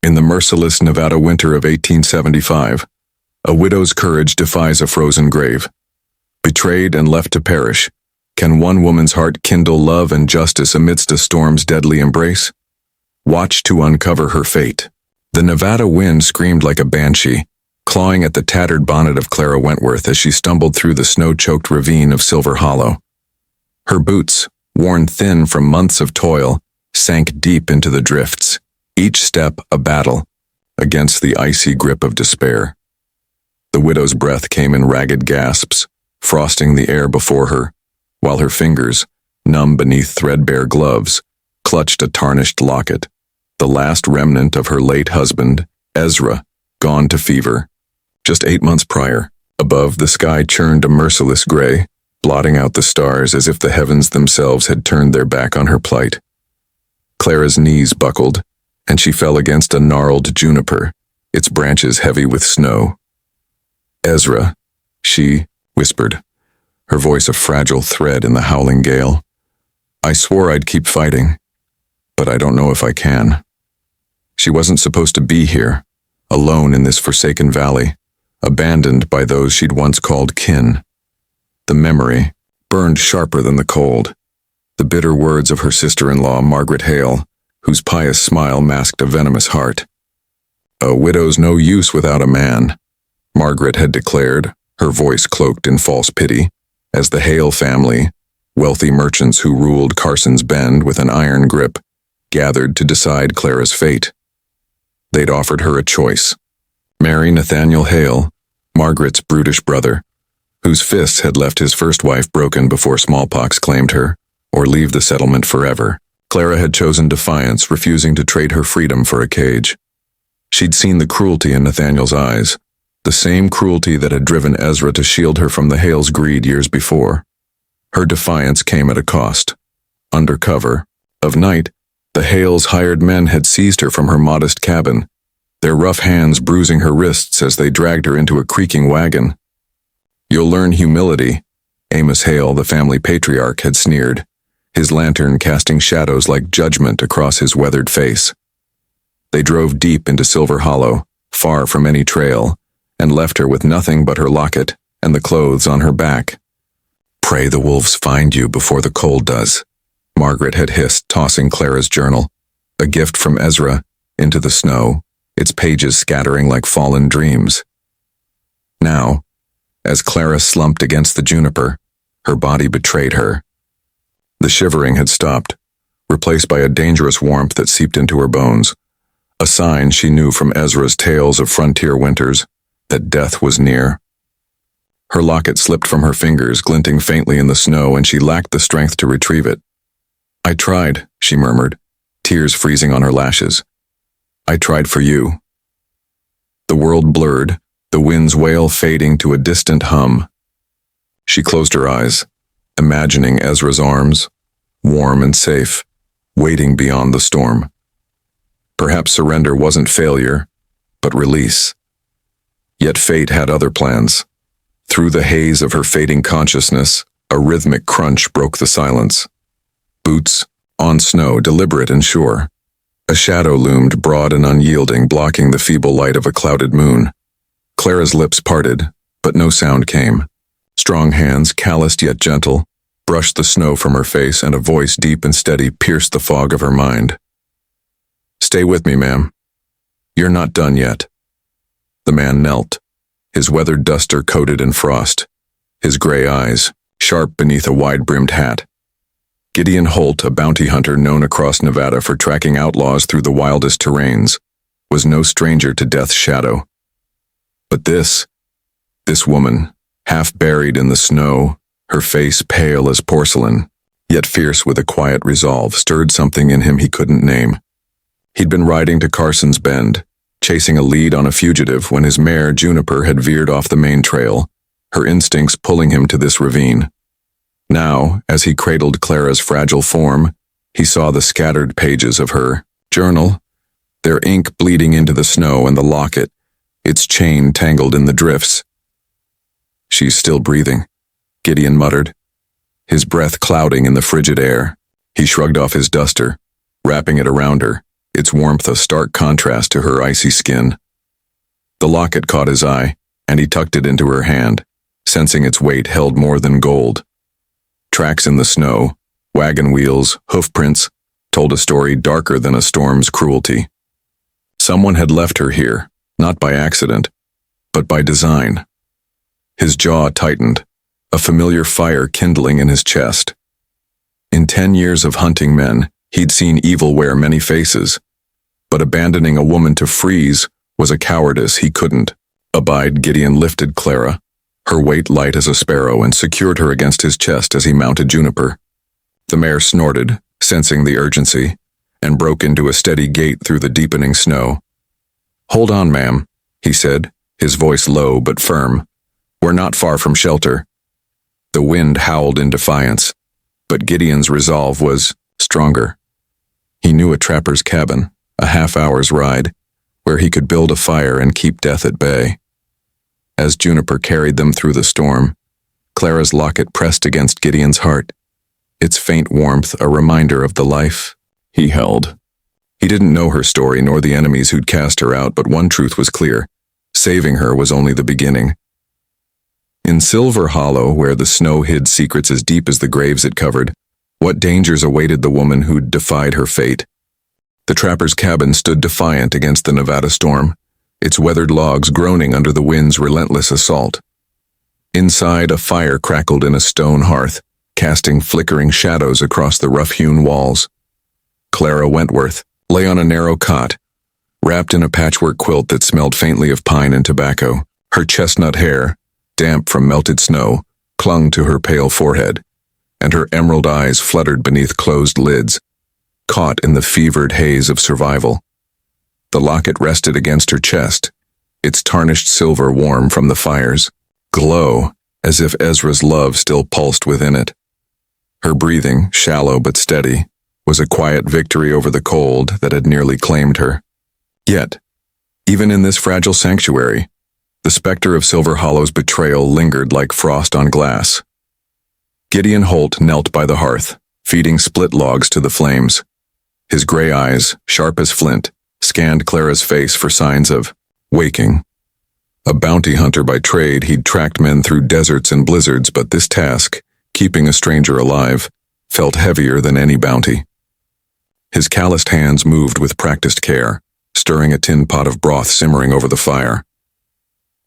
In the merciless Nevada winter of 1875, a widow's courage defies a frozen grave. Betrayed and left to perish, can one woman's heart kindle love and justice amidst a storm's deadly embrace? Watch to uncover her fate. The Nevada wind screamed like a banshee, clawing at the tattered bonnet of Clara Wentworth as she stumbled through the snow-choked ravine of Silver Hollow. Her boots, worn thin from months of toil, sank deep into the drifts, each step a battle against the icy grip of despair. The widow's breath came in ragged gasps, frosting the air before her, while her fingers, numb beneath threadbare gloves, clutched a tarnished locket, the last remnant of her late husband, Ezra, gone to fever. Just 8 months prior, above, the sky churned a merciless gray, blotting out the stars as if the heavens themselves had turned their back on her plight. Clara's knees buckled, and she fell against a gnarled juniper, its branches heavy with snow. "Ezra," she whispered, her voice a fragile thread in the howling gale. "I swore I'd keep fighting, but I don't know if I can." She wasn't supposed to be here, alone in this forsaken valley, abandoned by those she'd once called kin. The memory burned sharper than the cold. The bitter words of her sister-in-law, Margaret Hale, whose pious smile masked a venomous heart. "A widow's no use without a man," Margaret had declared, her voice cloaked in false pity, as the Hale family, wealthy merchants who ruled Carson's Bend with an iron grip, gathered to decide Clara's fate. They'd offered her a choice: marry Nathaniel Hale, Margaret's brutish brother, whose fists had left his first wife broken before smallpox claimed her, or leave the settlement forever. Clara had chosen defiance, refusing to trade her freedom for a cage. She'd seen the cruelty in Nathaniel's eyes, the same cruelty that had driven Ezra to shield her from the Hale's greed years before. Her defiance came at a cost. Under cover of night, the Hale's hired men had seized her from her modest cabin, their rough hands bruising her wrists as they dragged her into a creaking wagon. "You'll learn humility," Amos Hale, the family patriarch, had sneered, his lantern casting shadows like judgment across his weathered face. They drove deep into Silver Hollow, far from any trail, and left her with nothing but her locket and the clothes on her back. "Pray the wolves find you before the cold does," Margaret had hissed, tossing Clara's journal, a gift from Ezra, into the snow, its pages scattering like fallen dreams. Now, as Clara slumped against the juniper, her body betrayed her. The shivering had stopped, replaced by a dangerous warmth that seeped into her bones, a sign she knew from Ezra's tales of frontier winters that death was near. Her locket slipped from her fingers, glinting faintly in the snow, and she lacked the strength to retrieve it. "I tried," she murmured, tears freezing on her lashes. "I tried for you." The world blurred, the wind's wail fading to a distant hum. She closed her eyes, imagining Ezra's arms, warm and safe, waiting beyond the storm. Perhaps surrender wasn't failure, but release. Yet fate had other plans. Through the haze of her fading consciousness, a rhythmic crunch broke the silence. Boots, on snow, deliberate and sure. A shadow loomed broad and unyielding, blocking the feeble light of a clouded moon. Clara's lips parted, but no sound came. Strong hands, calloused yet gentle, brushed the snow from her face, and a voice deep and steady pierced the fog of her mind. "Stay with me, ma'am. You're not done yet." The man knelt, his weathered duster coated in frost, his gray eyes sharp beneath a wide-brimmed hat. Gideon Holt, a bounty hunter known across Nevada for tracking outlaws through the wildest terrains, was no stranger to death's shadow. But this woman, half buried in the snow, her face pale as porcelain, yet fierce with a quiet resolve, stirred something in him he couldn't name. He'd been riding to Carson's Bend, chasing a lead on a fugitive when his mare, Juniper, had veered off the main trail, her instincts pulling him to this ravine. Now, as he cradled Clara's fragile form, he saw the scattered pages of her journal, their ink bleeding into the snow, and the locket, its chain tangled in the drifts. "She's still breathing," Gideon muttered, his breath clouding in the frigid air. He shrugged off his duster, wrapping it around her, its warmth a stark contrast to her icy skin. The locket caught his eye, and he tucked it into her hand, sensing its weight held more than gold. Tracks in the snow, wagon wheels, hoof prints, told a story darker than a storm's cruelty. Someone had left her here, not by accident, but by design. His jaw tightened, a familiar fire kindling in his chest. In 10 years of hunting men, he'd seen evil wear many faces, but abandoning a woman to freeze was a cowardice he couldn't abide. Gideon lifted Clara, her weight light as a sparrow, and secured her against his chest as he mounted Juniper. The mare snorted, sensing the urgency, and broke into a steady gait through the deepening snow. "Hold on, ma'am," he said, his voice low but firm. "We're not far from shelter." The wind howled in defiance, but Gideon's resolve was stronger. He knew a trapper's cabin, a half-hour's ride, where he could build a fire and keep death at bay. As Juniper carried them through the storm, Clara's locket pressed against Gideon's heart, its faint warmth a reminder of the life he held. He didn't know her story nor the enemies who'd cast her out, but one truth was clear: saving her was only the beginning. In Silver Hollow, where the snow hid secrets as deep as the graves it covered, what dangers awaited the woman who'd defied her fate? The trapper's cabin stood defiant against the Nevada storm, its weathered logs groaning under the wind's relentless assault. Inside, a fire crackled in a stone hearth, casting flickering shadows across the rough-hewn walls. Clara Wentworth lay on a narrow cot, wrapped in a patchwork quilt that smelled faintly of pine and tobacco. Her chestnut hair, damp from melted snow, clung to her pale forehead, and her emerald eyes fluttered beneath closed lids, caught in the fevered haze of survival. The locket rested against her chest, its tarnished silver warm from the fire's glow, as if Ezra's love still pulsed within it. Her breathing, shallow but steady, was a quiet victory over the cold that had nearly claimed her. Yet, even in this fragile sanctuary, the specter of Silver Hollow's betrayal lingered like frost on glass. Gideon Holt knelt by the hearth, feeding split logs to the flames. His gray eyes, sharp as flint, scanned Clara's face for signs of waking. A bounty hunter by trade, he'd tracked men through deserts and blizzards, but this task, keeping a stranger alive, felt heavier than any bounty. His calloused hands moved with practiced care, stirring a tin pot of broth simmering over the fire.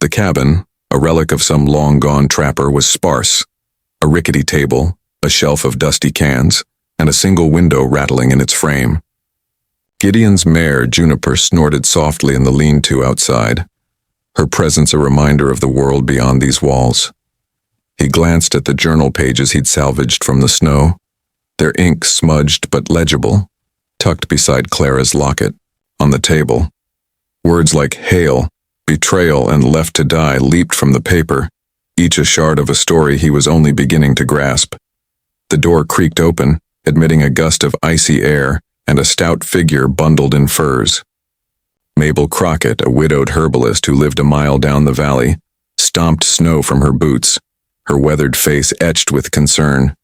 The cabin, a relic of some long-gone trapper, was sparse: a rickety table, a shelf of dusty cans, and a single window rattling in its frame. Gideon's mare, Juniper, snorted softly in the lean-to outside, her presence a reminder of the world beyond these walls. He glanced at the journal pages he'd salvaged from the snow, their ink smudged but legible, tucked beside Clara's locket, on the table. Words like Hale, betrayal, and left to die leaped from the paper, each a shard of a story he was only beginning to grasp. The door creaked open, admitting a gust of icy air and a stout figure bundled in furs. Mabel Crockett, a widowed herbalist who lived a mile down the valley, stomped snow from her boots, her weathered face etched with concern.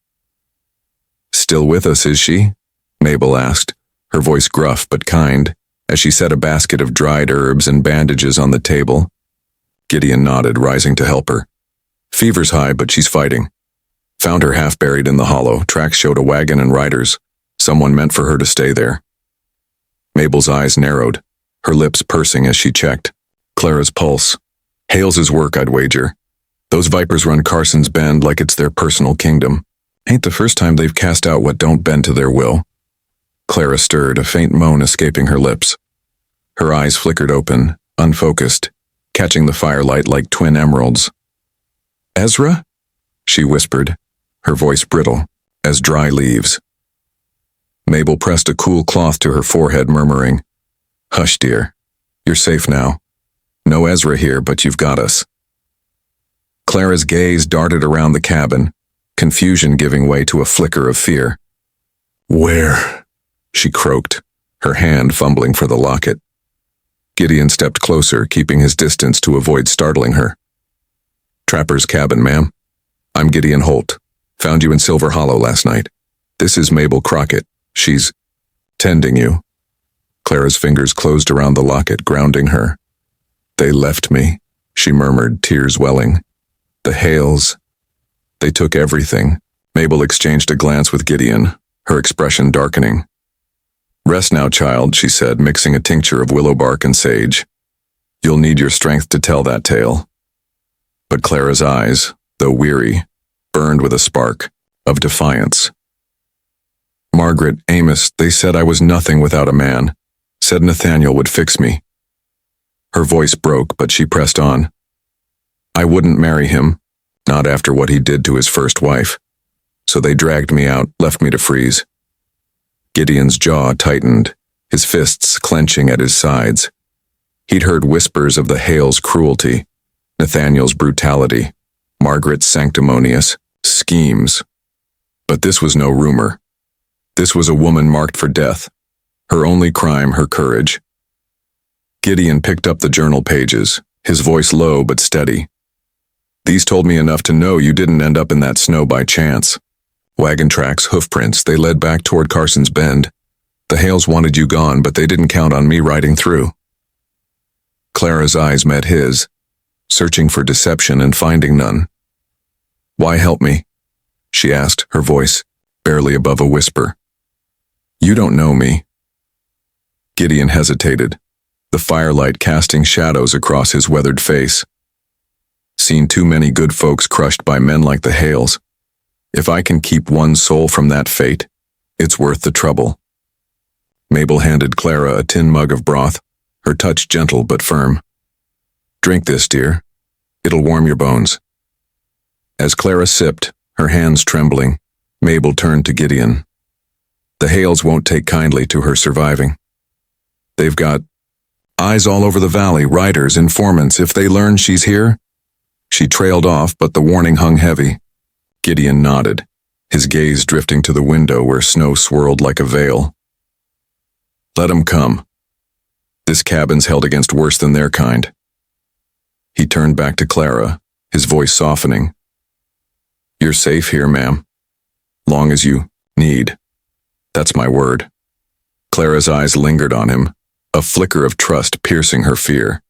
"Still with us, is she?" Mabel asked, her voice gruff but kind, as she set a basket of dried herbs and bandages on the table. Gideon nodded, rising to help her. "Fever's high, but she's fighting. Found her half buried in the hollow. Tracks showed a wagon and riders. Someone meant for her to stay there." Mabel's eyes narrowed, her lips pursing as she checked Clara's pulse. "Hale's his work, I'd wager. Those vipers run Carson's Bend like it's their personal kingdom. Ain't the first time they've cast out what don't bend to their will." Clara stirred, a faint moan escaping her lips. Her eyes flickered open, unfocused, catching the firelight like twin emeralds. "Ezra?" she whispered, her voice brittle as dry leaves. Mabel pressed a cool cloth to her forehead, murmuring, "Hush, dear. You're safe now. No Ezra here, but you've got us." Clara's gaze darted around the cabin, confusion giving way to a flicker of fear. "Where?" she croaked, her hand fumbling for the locket. Gideon stepped closer, keeping his distance to avoid startling her. "Trapper's cabin, ma'am. I'm Gideon Holt. Found you in Silver Hollow last night. This is Mabel Crockett. She's tending you." Clara's fingers closed around the locket, grounding her. "They left me," she murmured, tears welling. "The Hales. They took everything." Mabel exchanged a glance with Gideon, her expression darkening. "Rest now, child," she said, mixing a tincture of willow bark and sage. "You'll need your strength to tell that tale." But Clara's eyes, though weary, burned with a spark of defiance. "Margaret, Amos, they said I was nothing without a man. Said Nathaniel would fix me." Her voice broke, but she pressed on. "I wouldn't marry him, not after what he did to his first wife. So they dragged me out, left me to freeze." Gideon's jaw tightened, his fists clenching at his sides. He'd heard whispers of the Hale's cruelty, Nathaniel's brutality, Margaret's sanctimonious schemes. But this was no rumor. This was a woman marked for death. Her only crime, her courage. Gideon picked up the journal pages, his voice low but steady. "These told me enough to know you didn't end up in that snow by chance. Wagon tracks, hoof prints, they led back toward Carson's Bend. The Hales wanted you gone, but they didn't count on me riding through." Clara's eyes met his, searching for deception and finding none. "Why help me?" she asked, her voice barely above a whisper. "You don't know me." Gideon hesitated, the firelight casting shadows across his weathered face. "Seen too many good folks crushed by men like the Hales. If I can keep one soul from that fate, it's worth the trouble." Mabel handed Clara a tin mug of broth, her touch gentle but firm. "Drink this, dear. It'll warm your bones." As Clara sipped, her hands trembling, Mabel turned to Gideon. "The Hales won't take kindly to her surviving. They've got eyes all over the valley, riders, informants. If they learn she's here..." She trailed off, but the warning hung heavy. Gideon nodded, his gaze drifting to the window where snow swirled like a veil. "Let 'em come. This cabin's held against worse than their kind." He turned back to Clara, his voice softening. "You're safe here, ma'am. Long as you need. That's my word." Clara's eyes lingered on him, a flicker of trust piercing her fear.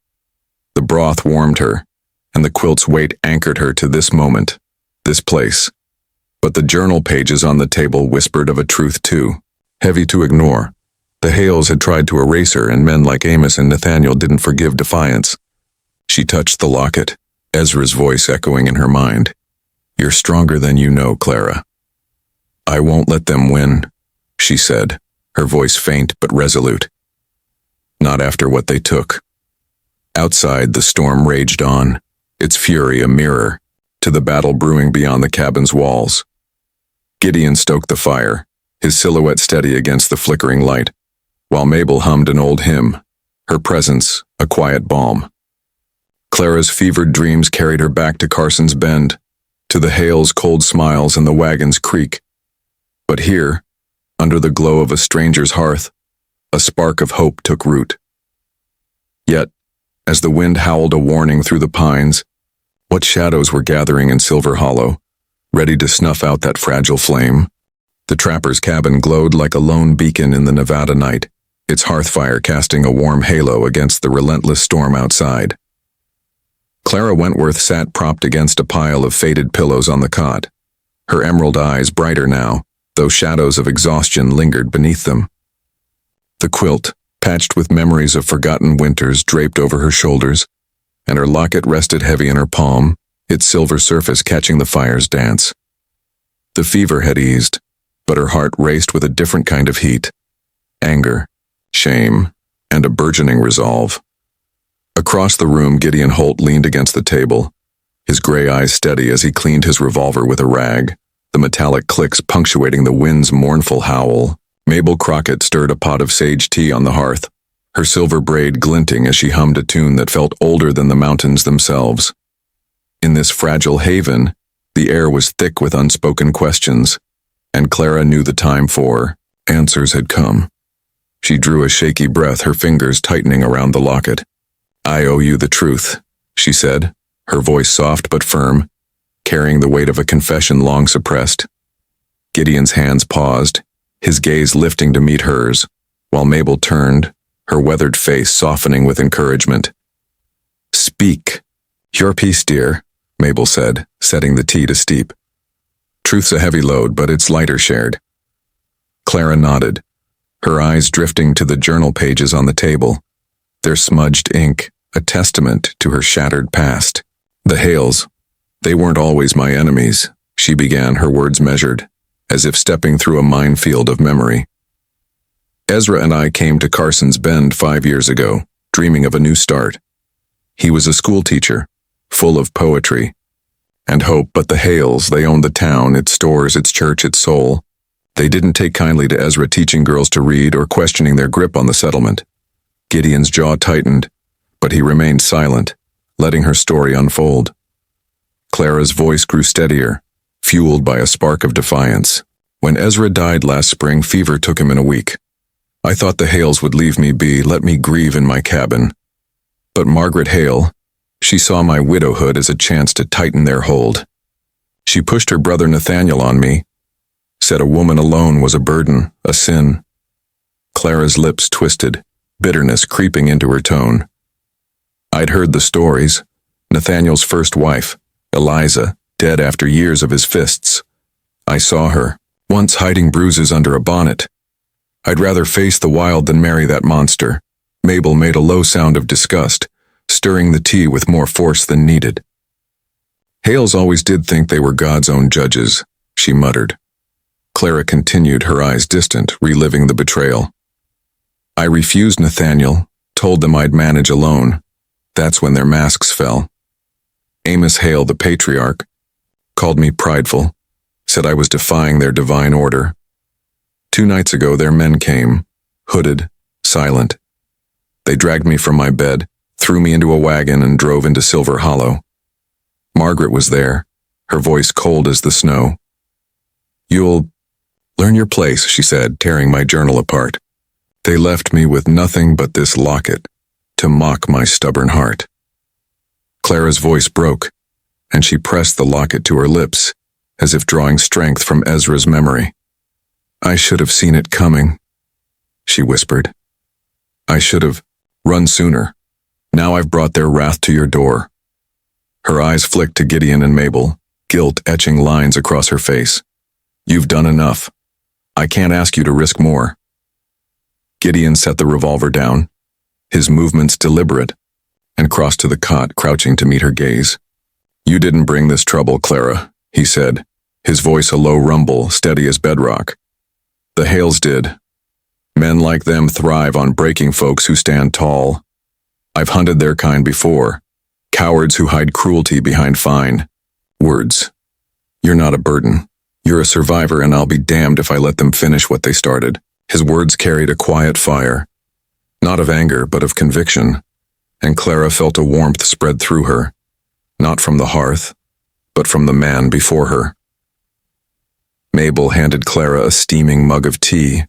The broth warmed her, and the quilt's weight anchored her to this moment, this place. But the journal pages on the table whispered of a truth too, heavy to ignore. The Hales had tried to erase her, and men like Amos and Nathaniel didn't forgive defiance. She touched the locket, Ezra's voice echoing in her mind. "You're stronger than you know, Clara." "I won't let them win," she said, her voice faint but resolute. "Not after what they took." Outside, the storm raged on, its fury a mirror to the battle brewing beyond the cabin's walls. Gideon stoked the fire, his silhouette steady against the flickering light, while Mabel hummed an old hymn, her presence a quiet balm. Clara's fevered dreams carried her back to Carson's Bend, to the Hales' cold smiles and the wagon's creak. But here, under the glow of a stranger's hearth, a spark of hope took root. Yet, as the wind howled a warning through the pines, what shadows were gathering in Silver Hollow, ready to snuff out that fragile flame? The trapper's cabin glowed like a lone beacon in the Nevada night, its hearth fire casting a warm halo against the relentless storm outside. Clara Wentworth sat propped against a pile of faded pillows on the cot, her emerald eyes brighter now, though shadows of exhaustion lingered beneath them. The quilt, patched with memories of forgotten winters, draped over her shoulders, and her locket rested heavy in her palm, its silver surface catching the fire's dance. The fever had eased, but her heart raced with a different kind of heat, anger, shame, and a burgeoning resolve. Across the room, Gideon Holt leaned against the table, his gray eyes steady as he cleaned his revolver with a rag, the metallic clicks punctuating the wind's mournful howl. Mabel Crockett stirred a pot of sage tea on the hearth, her silver braid glinting as she hummed a tune that felt older than the mountains themselves. In this fragile haven, the air was thick with unspoken questions, and Clara knew the time for answers had come. She drew a shaky breath, her fingers tightening around the locket. "I owe you the truth," she said, her voice soft but firm, carrying the weight of a confession long suppressed. Gideon's hands paused, his gaze lifting to meet hers, while Mabel turned, her weathered face softening with encouragement. "Speak." "Your piece, dear," Mabel said, setting the tea to steep. "Truth's a heavy load, but it's lighter shared." Clara nodded, her eyes drifting to the journal pages on the table, their smudged ink a testament to her shattered past. "The Hales, they weren't always my enemies," she began, her words measured, as if stepping through a minefield of memory. "Ezra and I came to Carson's Bend 5 years ago, dreaming of a new start. He was a schoolteacher, full of poetry and hope, but the Hales, they owned the town, its stores, its church, its soul. They didn't take kindly to Ezra teaching girls to read or questioning their grip on the settlement." Gideon's jaw tightened, but he remained silent, letting her story unfold. Clara's voice grew steadier, fueled by a spark of defiance. "When Ezra died last spring, fever took him in a week. I thought the Hales would leave me be, let me grieve in my cabin. But Margaret Hale, she saw my widowhood as a chance to tighten their hold. She pushed her brother Nathaniel on me, said a woman alone was a burden, a sin." Clara's lips twisted, bitterness creeping into her tone. "I'd heard the stories. Nathaniel's first wife, Eliza, dead after years of his fists. I saw her, once hiding bruises under a bonnet. I'd rather face the wild than marry that monster." Mabel made a low sound of disgust, stirring the tea with more force than needed. "Hales always did think they were God's own judges," she muttered. Clara continued, her eyes distant, reliving the betrayal. "I refused Nathaniel, told them I'd manage alone. That's when their masks fell. Amos Hale, the patriarch, called me prideful, said I was defying their divine order. 2 nights ago their men came, hooded, silent. They dragged me from my bed, threw me into a wagon and drove into Silver Hollow. Margaret was there, her voice cold as the snow. "You'll learn your place," she said, tearing my journal apart. "They left me with nothing but this locket to mock my stubborn heart." Clara's voice broke, and she pressed the locket to her lips, as if drawing strength from Ezra's memory. "I should have seen it coming," she whispered. "I should have run sooner. Now I've brought their wrath to your door." Her eyes flicked to Gideon and Mabel, guilt etching lines across her face. "You've done enough. I can't ask you to risk more." Gideon set the revolver down, his movements deliberate, and crossed to the cot, crouching to meet her gaze. "You didn't bring this trouble, Clara," he said, his voice a low rumble, steady as bedrock. "The Hales did. Men like them thrive on breaking folks who stand tall. I've hunted their kind before, cowards who hide cruelty behind fine words. You're not a burden. You're a survivor, and I'll be damned if I let them finish what they started." His words carried a quiet fire, not of anger but of conviction, and Clara felt a warmth spread through her, not from the hearth, but from the man before her. Mabel handed Clara a steaming mug of tea,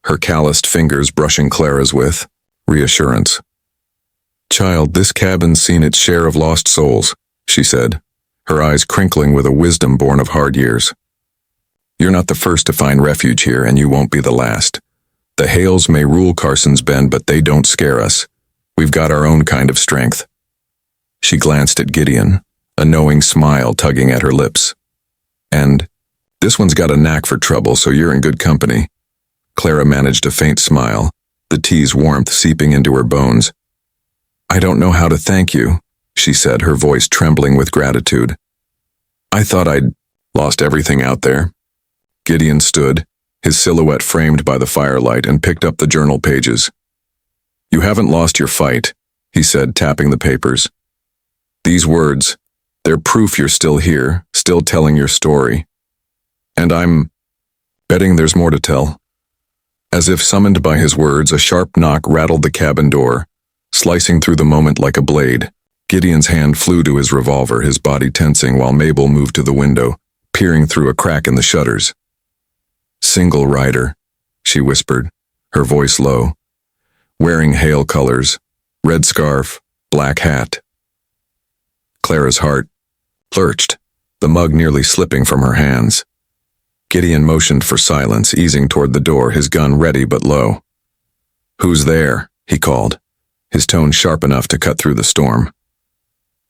her calloused fingers brushing Clara's with reassurance. "Child, this cabin's seen its share of lost souls," she said, her eyes crinkling with a wisdom born of hard years. "You're not the first to find refuge here, and you won't be the last. The Hales may rule Carson's Bend, but they don't scare us. We've got our own kind of strength." She glanced at Gideon, a knowing smile tugging at her lips. "And this one's got a knack for trouble, so you're in good company." Clara managed a faint smile, the tea's warmth seeping into her bones. "I don't know how to thank you," she said, her voice trembling with gratitude. "I thought I'd lost everything out there." Gideon stood, his silhouette framed by the firelight, and picked up the journal pages. "You haven't lost your fight," he said, tapping the papers. "These words, they're proof you're still here, still telling your story. And I'm betting there's more to tell." As if summoned by his words, a sharp knock rattled the cabin door, slicing through the moment like a blade. Gideon's hand flew to his revolver, his body tensing, while Mabel moved to the window, peering through a crack in the shutters. "Single rider," she whispered, her voice low. "Wearing Hale colors, red scarf, black hat." Clara's heart lurched, the mug nearly slipping from her hands. Gideon motioned for silence, easing toward the door, his gun ready but low. "Who's there?" he called, his tone sharp enough to cut through the storm.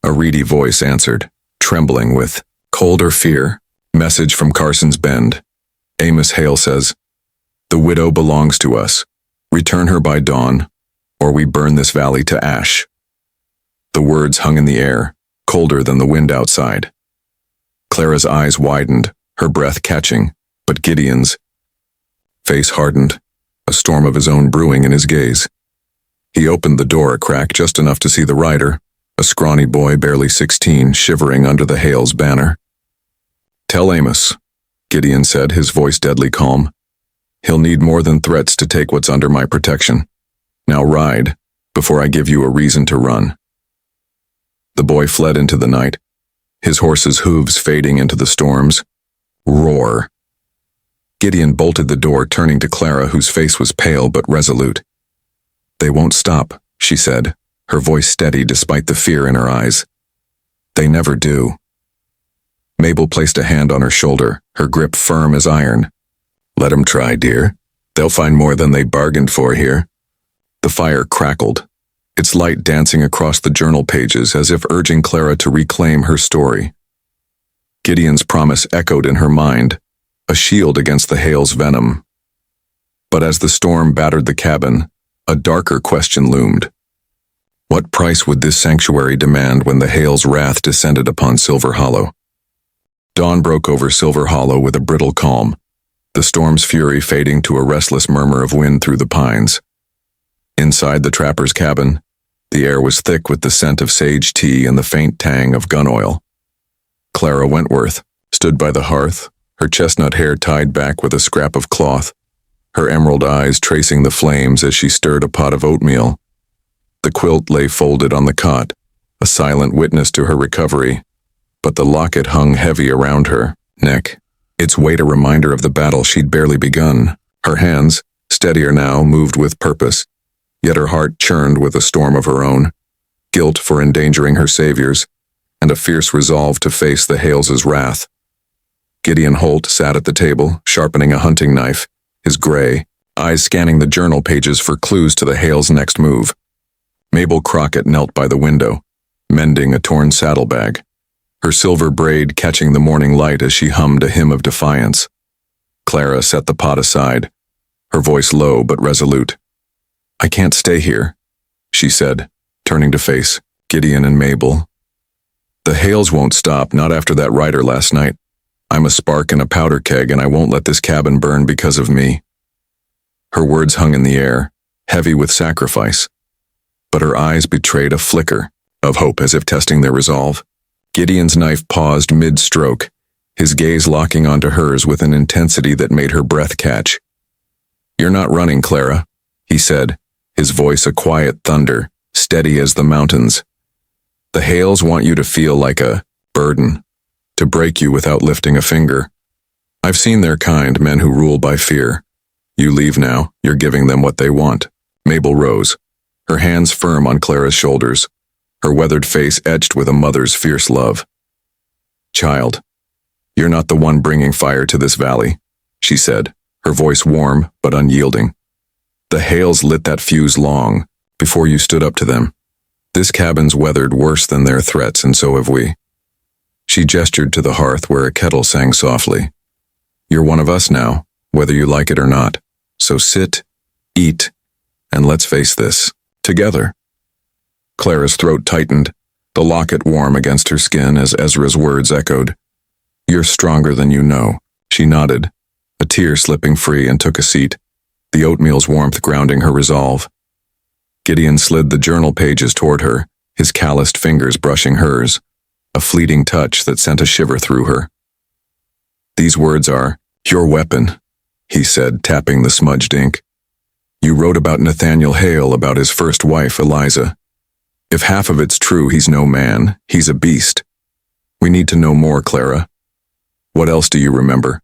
A reedy voice answered, trembling with cold or fear. Message from Carson's Bend. Amos Hale says, "The widow belongs to us. Return her by dawn, or we burn this valley to ash." The words hung in the air, colder than the wind outside. Clara's eyes widened, her breath catching, but Gideon's face hardened, a storm of his own brewing in his gaze. He opened the door a crack just enough to see the rider, a scrawny boy barely 16, shivering under the Hale's banner. "Tell Amos," Gideon said, his voice deadly calm. "He'll need more than threats to take what's under my protection. Now ride, before I give you a reason to run." The boy fled into the night, his horse's hooves fading into the storms. Roar. Gideon bolted the door, turning to Clara, whose face was pale but resolute. "They won't stop," she said, her voice steady despite the fear in her eyes. "They never do." Mabel placed a hand on her shoulder, her grip firm as iron. "Let 'em try, dear. They'll find more than they bargained for here." The fire crackled, its light dancing across the journal pages as if urging Clara to reclaim her story. Gideon's promise echoed in her mind, a shield against the Hale's venom. But as the storm battered the cabin, a darker question loomed. What price would this sanctuary demand when the Hale's wrath descended upon Silver Hollow? Dawn broke over Silver Hollow with a brittle calm, the storm's fury fading to a restless murmur of wind through the pines. Inside the trapper's cabin, the air was thick with the scent of sage tea and the faint tang of gun oil. Clara Wentworth stood by the hearth, her chestnut hair tied back with a scrap of cloth, her emerald eyes tracing the flames as she stirred a pot of oatmeal. The quilt lay folded on the cot, a silent witness to her recovery, but the locket hung heavy around her neck, its weight a reminder of the battle she'd barely begun. Her hands, steadier now, moved with purpose, yet her heart churned with a storm of her own, guilt for endangering her saviors, and a fierce resolve to face the Hales' wrath. Gideon Holt sat at the table, sharpening a hunting knife, his gray eyes scanning the journal pages for clues to the Hales' next move. Mabel Crockett knelt by the window, mending a torn saddlebag, her silver braid catching the morning light as she hummed a hymn of defiance. Clara set the pot aside, her voice low but resolute. "I can't stay here," she said, turning to face Gideon and Mabel. "The Hales won't stop, not after that rider last night. I'm a spark in a powder keg, and I won't let this cabin burn because of me." Her words hung in the air, heavy with sacrifice, but her eyes betrayed a flicker of hope as if testing their resolve. Gideon's knife paused mid-stroke, his gaze locking onto hers with an intensity that made her breath catch. "You're not running, Clara," he said, his voice a quiet thunder, steady as the mountains. "The Hales want you to feel like a burden, to break you without lifting a finger. I've seen their kind, men who rule by fear. You leave now, you're giving them what they want." Mabel rose, her hands firm on Clara's shoulders, her weathered face etched with a mother's fierce love. "Child, you're not the one bringing fire to this valley," she said, her voice warm but unyielding. "The Hales lit that fuse long before you stood up to them. This cabin's weathered worse than their threats, and so have we." She gestured to the hearth where a kettle sang softly. "You're one of us now, whether you like it or not. So sit, eat, and let's face this, together." Clara's throat tightened, the locket warm against her skin as Ezra's words echoed. "You're stronger than you know." She nodded, a tear slipping free, and took a seat, the oatmeal's warmth grounding her resolve. Gideon slid the journal pages toward her, his calloused fingers brushing hers, a fleeting touch that sent a shiver through her. "These words are your weapon," he said, tapping the smudged ink. "You wrote about Nathaniel Hale, about his first wife, Eliza. If half of it's true, he's no man, he's a beast. We need to know more, Clara. What else do you remember?"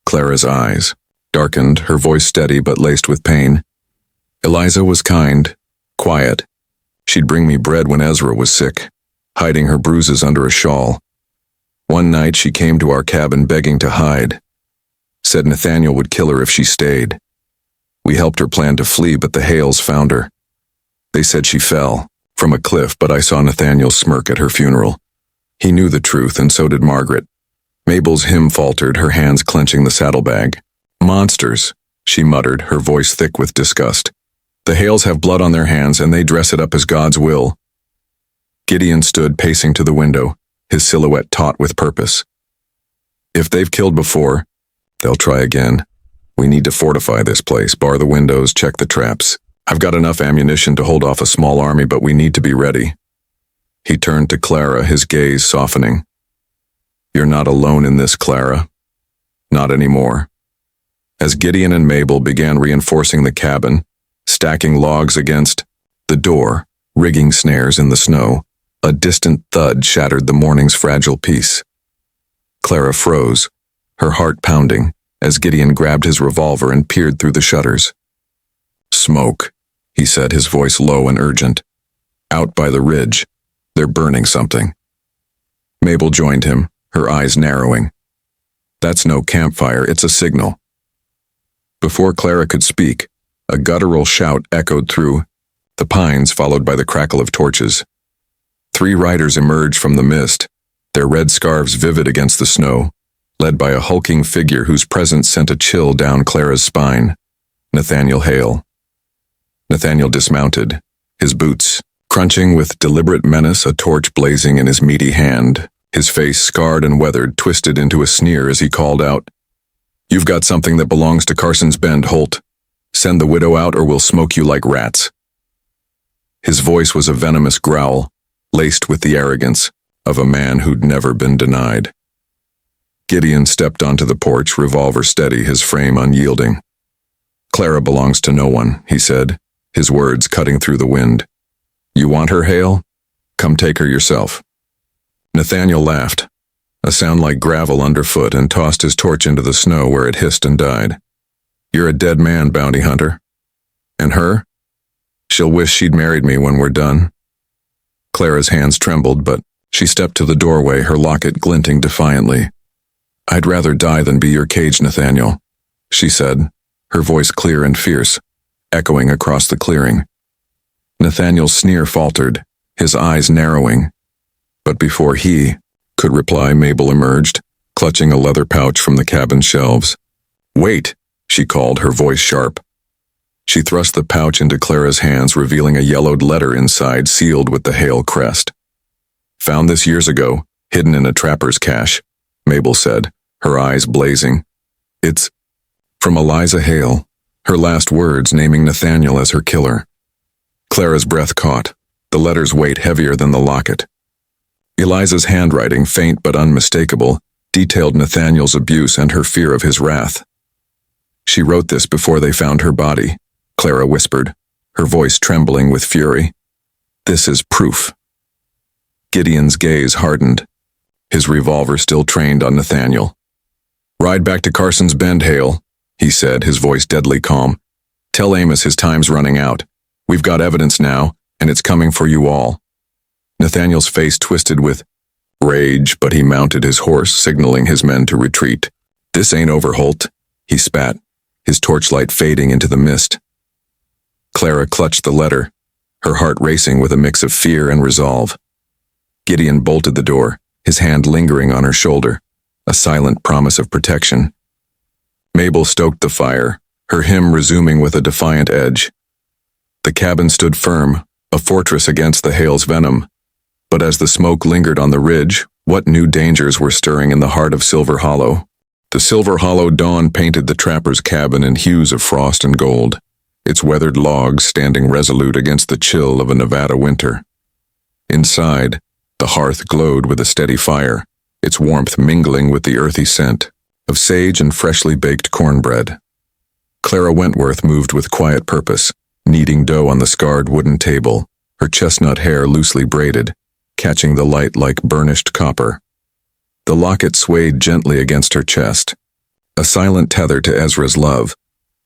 Clara's eyes darkened, her voice steady but laced with pain. "Eliza was kind, quiet. She'd bring me bread when Ezra was sick, hiding her bruises under a shawl. One night she came to our cabin begging to hide. Said Nathaniel would kill her if she stayed. We helped her plan to flee, but the Hales found her. They said she fell from a cliff, but I saw Nathaniel smirk at her funeral. He knew the truth, and so did Margaret. Mabel's hymn faltered, her hands clenching the saddlebag. Monsters, she muttered, her voice thick with disgust. The Hales have blood on their hands, and they dress it up as God's will. Gideon stood pacing to the window, his silhouette taut with purpose. If they've killed before, they'll try again. We need to fortify this place, bar the windows, check the traps. I've got enough ammunition to hold off a small army, but we need to be ready. He turned to Clara, his gaze softening. You're not alone in this, Clara. Not anymore. As Gideon and Mabel began reinforcing the cabin, stacking logs against the door, rigging snares in the snow, a distant thud shattered the morning's fragile peace. Clara froze, her heart pounding, as Gideon grabbed his revolver and peered through the shutters. Smoke, he said, his voice low and urgent. Out by the ridge. They're burning something. Mabel joined him, her eyes narrowing. That's no campfire, it's a signal. Before Clara could speak, a guttural shout echoed through the pines, followed by the crackle of torches. 3 riders emerged from the mist, their red scarves vivid against the snow, led by a hulking figure whose presence sent a chill down Clara's spine. Nathaniel Hale. Nathaniel dismounted, his boots crunching with deliberate menace, a torch blazing in his meaty hand, his face scarred and weathered, twisted into a sneer as he called out, You've got something that belongs to Carson's Bend, Holt. Send the widow out or we'll smoke you like rats. His voice was a venomous growl, laced with the arrogance of a man who'd never been denied. Gideon stepped onto the porch, revolver steady, his frame unyielding. Clara belongs to no one, he said, his words cutting through the wind. You want her, Hale? Come take her yourself. Nathaniel laughed, a sound like gravel underfoot, and tossed his torch into the snow where it hissed and died. You're a dead man, bounty hunter. And her? She'll wish she'd married me when we're done. Clara's hands trembled, but she stepped to the doorway, her locket glinting defiantly. I'd rather die than be your cage, Nathaniel, she said, her voice clear and fierce, echoing across the clearing. Nathaniel's sneer faltered, his eyes narrowing. But before he could reply, Mabel emerged, clutching a leather pouch from the cabin shelves. Wait, she called, her voice sharp. She thrust the pouch into Clara's hands, revealing a yellowed letter inside, sealed with the Hale crest. Found this years ago, hidden in a trapper's cache, Mabel said, her eyes blazing. It's from Eliza Hale, her last words naming Nathaniel as her killer. Clara's breath caught, the letter's weight heavier than the locket. Eliza's handwriting, faint but unmistakable, detailed Nathaniel's abuse and her fear of his wrath. She wrote this before they found her body, Clara whispered, her voice trembling with fury. This is proof. Gideon's gaze hardened, his revolver still trained on Nathaniel. Ride back to Carson's Bend, Hale, he said, his voice deadly calm. Tell Amos his time's running out. We've got evidence now, and it's coming for you all. Nathaniel's face twisted with rage, but he mounted his horse, signaling his men to retreat. This ain't over, Holt, he spat, his torchlight fading into the mist. Clara clutched the letter, her heart racing with a mix of fear and resolve. Gideon bolted the door, his hand lingering on her shoulder, a silent promise of protection. Mabel stoked the fire, her hymn resuming with a defiant edge. The cabin stood firm, a fortress against the Hale's venom. But as the smoke lingered on the ridge, what new dangers were stirring in the heart of Silver Hollow? The Silver Hollow dawn painted the trapper's cabin in hues of frost and gold, its weathered logs standing resolute against the chill of a Nevada winter. Inside, the hearth glowed with a steady fire, its warmth mingling with the earthy scent of sage and freshly baked cornbread. Clara Wentworth moved with quiet purpose, kneading dough on the scarred wooden table, her chestnut hair loosely braided, catching the light like burnished copper. The locket swayed gently against her chest, a silent tether to Ezra's love,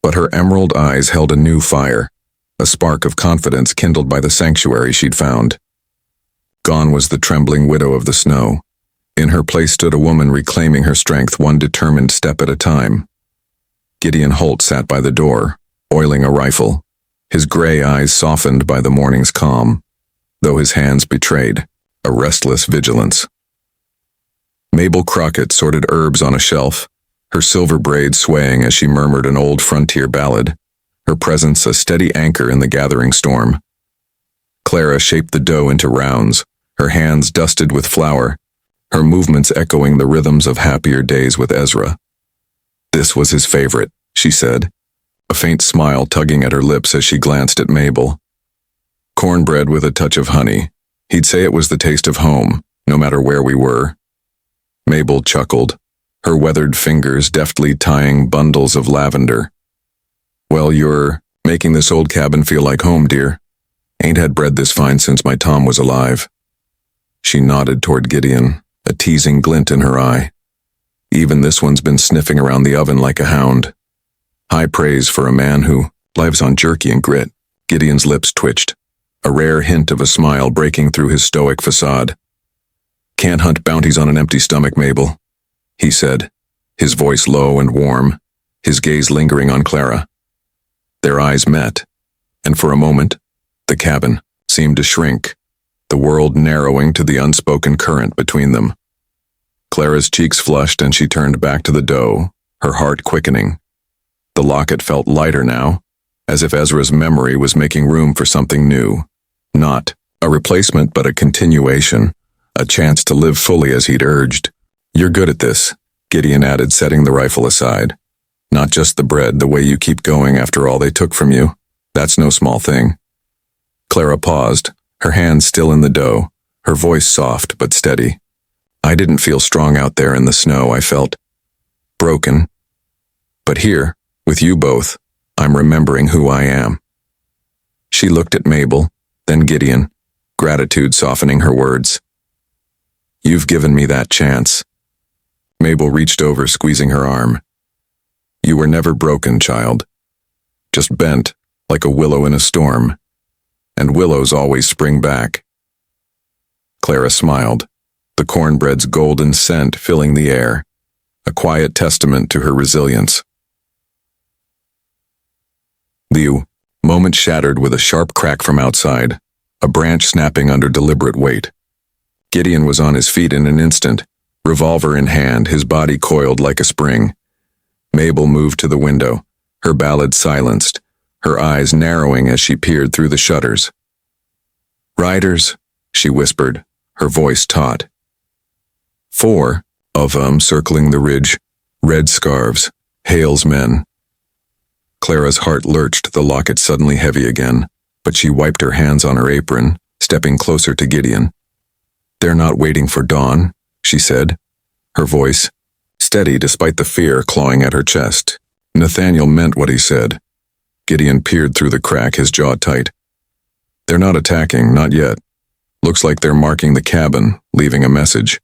but her emerald eyes held a new fire, a spark of confidence kindled by the sanctuary she'd found. Gone was the trembling widow of the snow. In her place stood a woman reclaiming her strength, one determined step at a time. Gideon Holt sat by the door, oiling a rifle, his gray eyes softened by the morning's calm, though his hands betrayed a restless vigilance. Mabel Crockett sorted herbs on a shelf, her silver braids swaying as she murmured an old frontier ballad, her presence a steady anchor in the gathering storm. Clara shaped the dough into rounds, her hands dusted with flour, her movements echoing the rhythms of happier days with Ezra. This was his favorite, she said, a faint smile tugging at her lips as she glanced at Mabel. Cornbread with a touch of honey. He'd say it was the taste of home, no matter where we were. Mabel chuckled, her weathered fingers deftly tying bundles of lavender. Well, you're making this old cabin feel like home, dear. Ain't had bread this fine since my Tom was alive. She nodded toward Gideon, a teasing glint in her eye. Even this one's been sniffing around the oven like a hound. High praise for a man who lives on jerky and grit. Gideon's lips twitched, a rare hint of a smile breaking through his stoic facade. Can't hunt bounties on an empty stomach, Mabel, he said, his voice low and warm, his gaze lingering on Clara. Their eyes met, and for a moment, the cabin seemed to shrink, the world narrowing to the unspoken current between them. Clara's cheeks flushed and she turned back to the dough, her heart quickening. The locket felt lighter now, as if Ezra's memory was making room for something new. Not a replacement, but a continuation, a chance to live fully as he'd urged. You're good at this, Gideon added, setting the rifle aside. Not just the bread, the way you keep going after all they took from you. That's no small thing. Clara paused, her hands still in the dough, her voice soft but steady. I didn't feel strong out there in the snow. I felt broken. But here, with you both, I'm remembering who I am. She looked at Mabel, then Gideon, gratitude softening her words. You've given me that chance. Mabel reached over, squeezing her arm. You were never broken, child. Just bent, like a willow in a storm. And willows always spring back. Clara smiled, the cornbread's golden scent filling the air, a quiet testament to her resilience. The moment shattered with a sharp crack from outside, a branch snapping under deliberate weight. Gideon was on his feet in an instant, revolver in hand, his body coiled like a spring. Mabel moved to the window, her ballad silenced, her eyes narrowing as she peered through the shutters. Riders, she whispered, her voice taut. 4 of them circling the ridge, red scarves, Hale's men. Clara's heart lurched, the locket suddenly heavy again, but she wiped her hands on her apron, stepping closer to Gideon. They're not waiting for dawn, she said, her voice steady despite the fear clawing at her chest. Nathaniel meant what he said. Gideon peered through the crack, his jaw tight. They're not attacking, not yet. Looks like they're marking the cabin, leaving a message.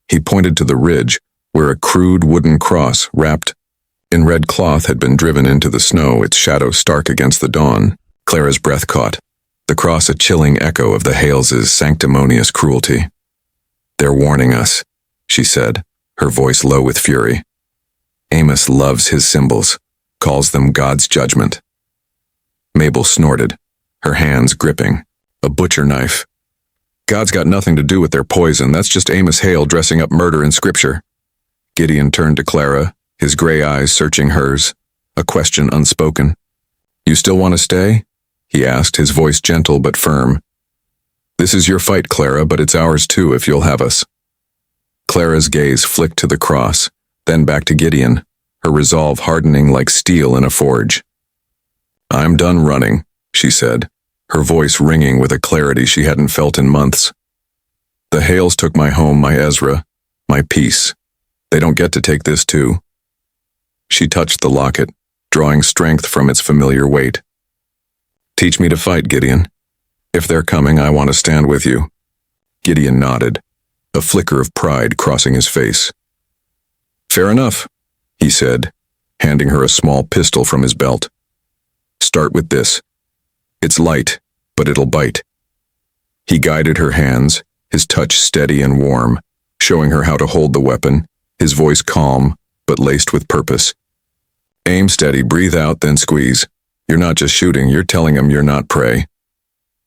He pointed to the ridge, where a crude wooden cross wrapped in red cloth had been driven into the snow, its shadow stark against the dawn. Clara's breath caught, the cross a chilling echo of the Hales' sanctimonious cruelty. They're warning us, she said, her voice low with fury. Amos loves his symbols, calls them God's judgment. Mabel snorted, her hands gripping, a butcher knife. God's got nothing to do with their poison, that's just Amos Hale dressing up murder in scripture. Gideon turned to Clara, his gray eyes searching hers, a question unspoken. You still want to stay? He asked, his voice gentle but firm. This is your fight, Clara, but it's ours too if you'll have us. Clara's gaze flicked to the cross, then back to Gideon, her resolve hardening like steel in a forge. I'm done running, she said, her voice ringing with a clarity she hadn't felt in months. The Hales took my home, my Ezra, my peace. They don't get to take this too. She touched the locket, drawing strength from its familiar weight. Teach me to fight, Gideon. If they're coming, I want to stand with you. Gideon nodded, a flicker of pride crossing his face. Fair enough, he said, handing her a small pistol from his belt. Start with this. It's light, but it'll bite. He guided her hands, his touch steady and warm, showing her how to hold the weapon, his voice calm, but laced with purpose. Aim steady, breathe out, then squeeze. You're not just shooting, you're telling him you're not prey.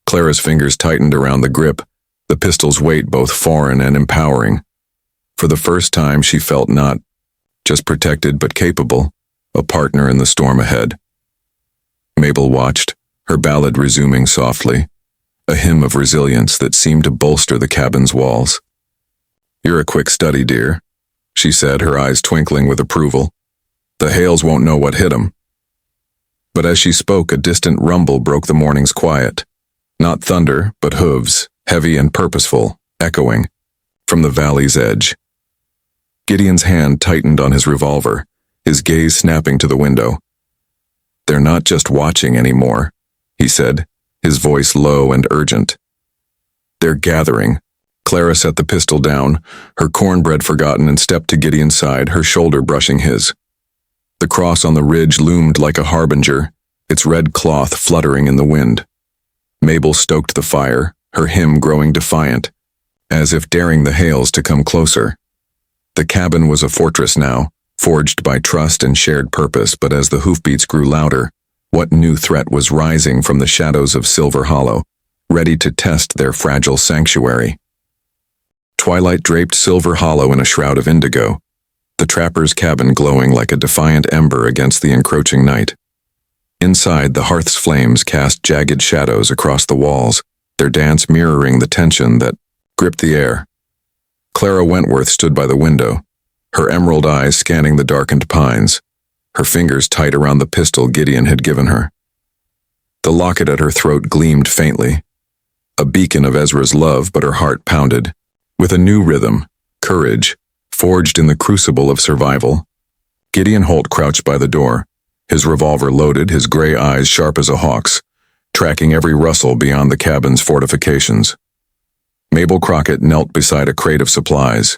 Clara's fingers tightened around the grip, the pistol's weight both foreign and empowering. For the first time, she felt not just protected but capable, a partner in the storm ahead. Mabel watched, her ballad resuming softly, a hymn of resilience that seemed to bolster the cabin's walls. "You're a quick study, dear," she said, her eyes twinkling with approval. "The Hales won't know what hit 'em." But as she spoke, a distant rumble broke the morning's quiet. Not thunder, but hooves, heavy and purposeful, echoing from the valley's edge. Gideon's hand tightened on his revolver, his gaze snapping to the window. "They're not just watching anymore," he said, his voice low and urgent. "They're gathering." Clara set the pistol down, her cornbread forgotten, and stepped to Gideon's side, her shoulder brushing his. The cross on the ridge loomed like a harbinger, its red cloth fluttering in the wind. Mabel stoked the fire, her hymn growing defiant, as if daring the Hales to come closer. The cabin was a fortress now, forged by trust and shared purpose, but as the hoofbeats grew louder, what new threat was rising from the shadows of Silver Hollow, ready to test their fragile sanctuary? Twilight draped Silver Hollow in a shroud of indigo, the trapper's cabin glowing like a defiant ember against the encroaching night. Inside, the hearth's flames cast jagged shadows across the walls, their dance mirroring the tension that gripped the air. Clara Wentworth stood by the window, her emerald eyes scanning the darkened pines, her fingers tight around the pistol Gideon had given her. The locket at her throat gleamed faintly, a beacon of Ezra's love, but her heart pounded. With a new rhythm, courage, forged in the crucible of survival. Gideon Holt crouched by the door, his revolver loaded, his gray eyes sharp as a hawk's, tracking every rustle beyond the cabin's fortifications. Mabel Crockett knelt beside a crate of supplies,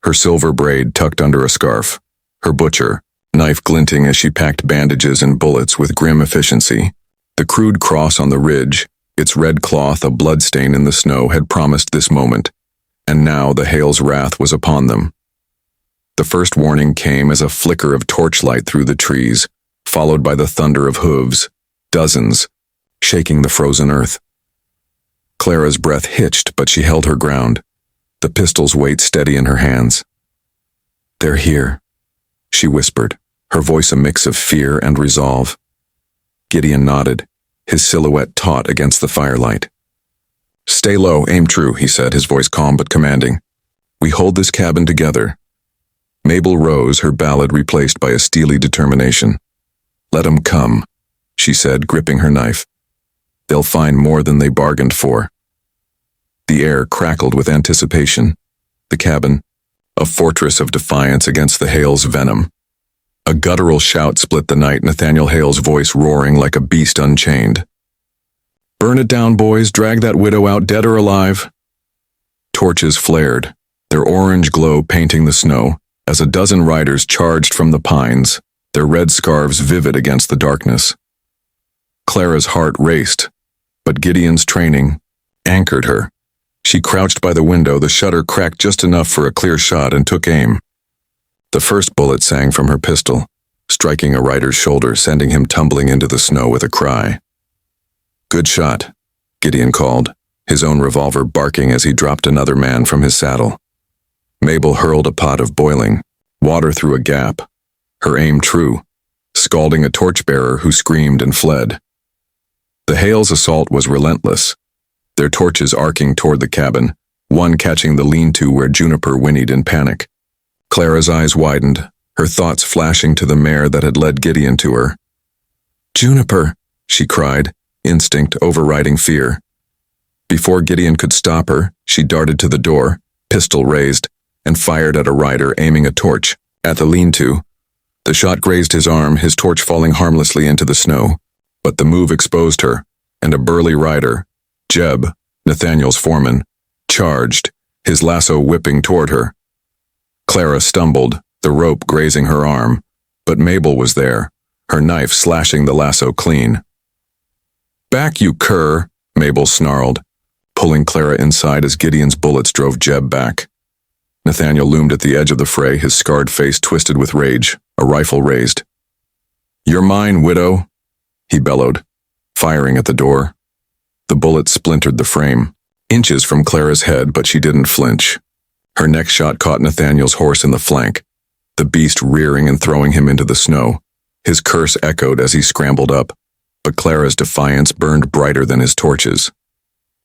her silver braid tucked under a scarf, her butcher, knife glinting as she packed bandages and bullets with grim efficiency. The crude cross on the ridge, its red cloth a bloodstain in the snow, had promised this moment, and now the Hale's wrath was upon them. The first warning came as a flicker of torchlight through the trees, followed by the thunder of hooves, dozens, shaking the frozen earth. Clara's breath hitched, but she held her ground, the pistol's weight steady in her hands. "They're here," she whispered, her voice a mix of fear and resolve. Gideon nodded, his silhouette taut against the firelight. "Stay low, aim true," he said, his voice calm but commanding. "We hold this cabin together." Mabel rose, her ballad replaced by a steely determination. "Let 'em come," she said, gripping her knife. "They'll find more than they bargained for." The air crackled with anticipation. The cabin, a fortress of defiance against the Hale's venom. A guttural shout split the night, Nathaniel Hale's voice roaring like a beast unchained. "Burn it down, boys, drag that widow out, dead or alive." Torches flared, their orange glow painting the snow, as a dozen riders charged from the pines, their red scarves vivid against the darkness. Clara's heart raced, but Gideon's training anchored her. She crouched by the window, the shutter cracked just enough for a clear shot, and took aim. The first bullet sang from her pistol, striking a rider's shoulder, sending him tumbling into the snow with a cry. "Good shot," Gideon called, his own revolver barking as he dropped another man from his saddle. Mabel hurled a pot of boiling water through a gap, her aim true, scalding a torchbearer who screamed and fled. The Hale's assault was relentless, their torches arcing toward the cabin, one catching the lean-to where Juniper whinnied in panic. Clara's eyes widened, her thoughts flashing to the mare that had led Gideon to her. "Juniper," she cried, instinct overriding fear. Before Gideon could stop her, she darted to the door, pistol raised, and fired at a rider aiming a torch at the lean-to. The shot grazed his arm, his torch falling harmlessly into the snow, but the move exposed her, and a burly rider, Jeb, Nathaniel's foreman, charged, his lasso whipping toward her. Clara stumbled, the rope grazing her arm, but Mabel was there, her knife slashing the lasso clean. "Back, you cur," Mabel snarled, pulling Clara inside as Gideon's bullets drove Jeb back. Nathaniel loomed at the edge of the fray, his scarred face twisted with rage, a rifle raised. "You're mine, widow." he bellowed, firing at the door. The bullet splintered the frame, inches from Clara's head, but she didn't flinch. Her next shot caught Nathaniel's horse in the flank, the beast rearing and throwing him into the snow. His curse echoed as he scrambled up, but Clara's defiance burned brighter than his torches.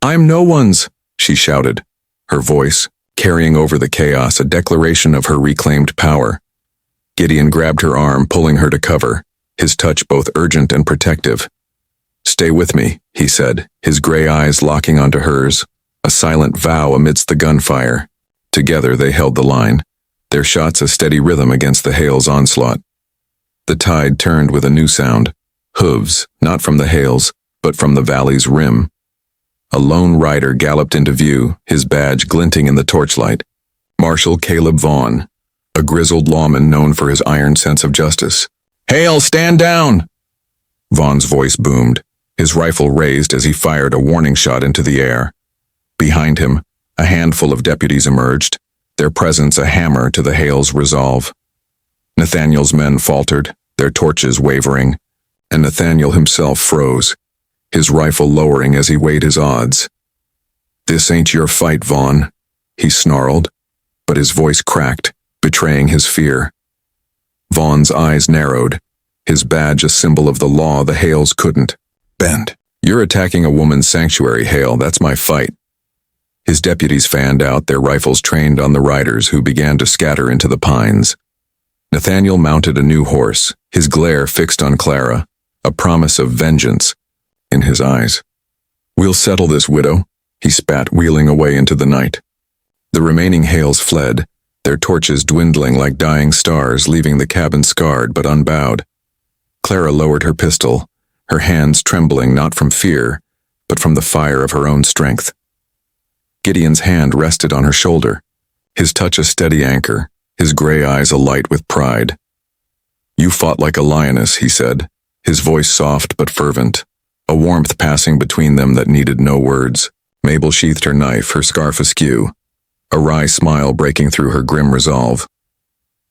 "I'm no one's," she shouted, her voice, carrying over the chaos, a declaration of her reclaimed power. Gideon grabbed her arm, pulling her to cover, his touch both urgent and protective. "Stay with me," he said, his gray eyes locking onto hers, a silent vow amidst the gunfire. Together they held the line, their shots a steady rhythm against the Hale's onslaught. The tide turned with a new sound, hooves, not from the Hales, but from the valley's rim. A lone rider galloped into view, his badge glinting in the torchlight. Marshal Caleb Vaughn, a grizzled lawman known for his iron sense of justice. "Hale, stand down!" Vaughn's voice boomed, his rifle raised as he fired a warning shot into the air. Behind him, a handful of deputies emerged, their presence a hammer to the Hale's resolve. Nathaniel's men faltered, their torches wavering, and Nathaniel himself froze, his rifle lowering as he weighed his odds. "This ain't your fight, Vaughn," he snarled, but his voice cracked, betraying his fear. Vaughn's eyes narrowed, his badge a symbol of the law the Hales couldn't bend. "You're attacking a woman's sanctuary, Hale, that's my fight." His deputies fanned out, their rifles trained on the riders who began to scatter into the pines. Nathaniel mounted a new horse, his glare fixed on Clara, a promise of vengeance in his eyes. "We'll settle this, widow," he spat, wheeling away into the night. The remaining Hales fled, their torches dwindling like dying stars, leaving the cabin scarred but unbowed. Clara lowered her pistol, her hands trembling not from fear, but from the fire of her own strength. Gideon's hand rested on her shoulder, his touch a steady anchor, his gray eyes alight with pride. "You fought like a lioness," he said, his voice soft but fervent, a warmth passing between them that needed no words. Mabel sheathed her knife, her scarf askew, a wry smile breaking through her grim resolve.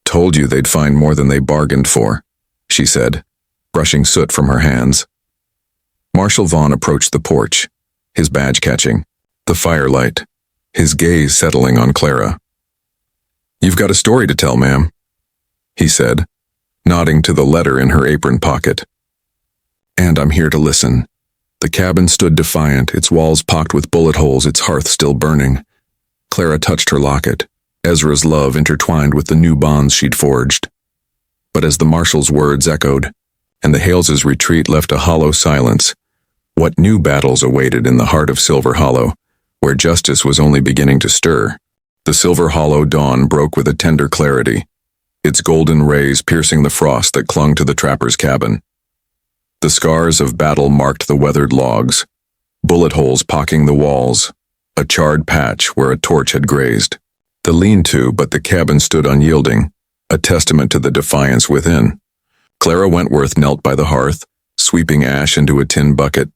"Told you they'd find more than they bargained for," she said, brushing soot from her hands. Marshal Vaughn approached the porch, his badge catching, the firelight, his gaze settling on Clara. "You've got a story to tell, ma'am," he said, nodding to the letter in her apron pocket. "And I'm here to listen." The cabin stood defiant, its walls pocked with bullet holes, its hearth still burning. Clara touched her locket, Ezra's love intertwined with the new bonds she'd forged. But as the marshal's words echoed, and the Hales' retreat left a hollow silence, what new battles awaited in the heart of Silver Hollow, where justice was only beginning to stir? The Silver Hollow dawn broke with a tender clarity, its golden rays piercing the frost that clung to the trapper's cabin. The scars of battle marked the weathered logs, bullet holes pocking the walls, a charred patch where a torch had grazed. The lean-to, but the cabin stood unyielding, a testament to the defiance within. Clara Wentworth knelt by the hearth, sweeping ash into a tin bucket,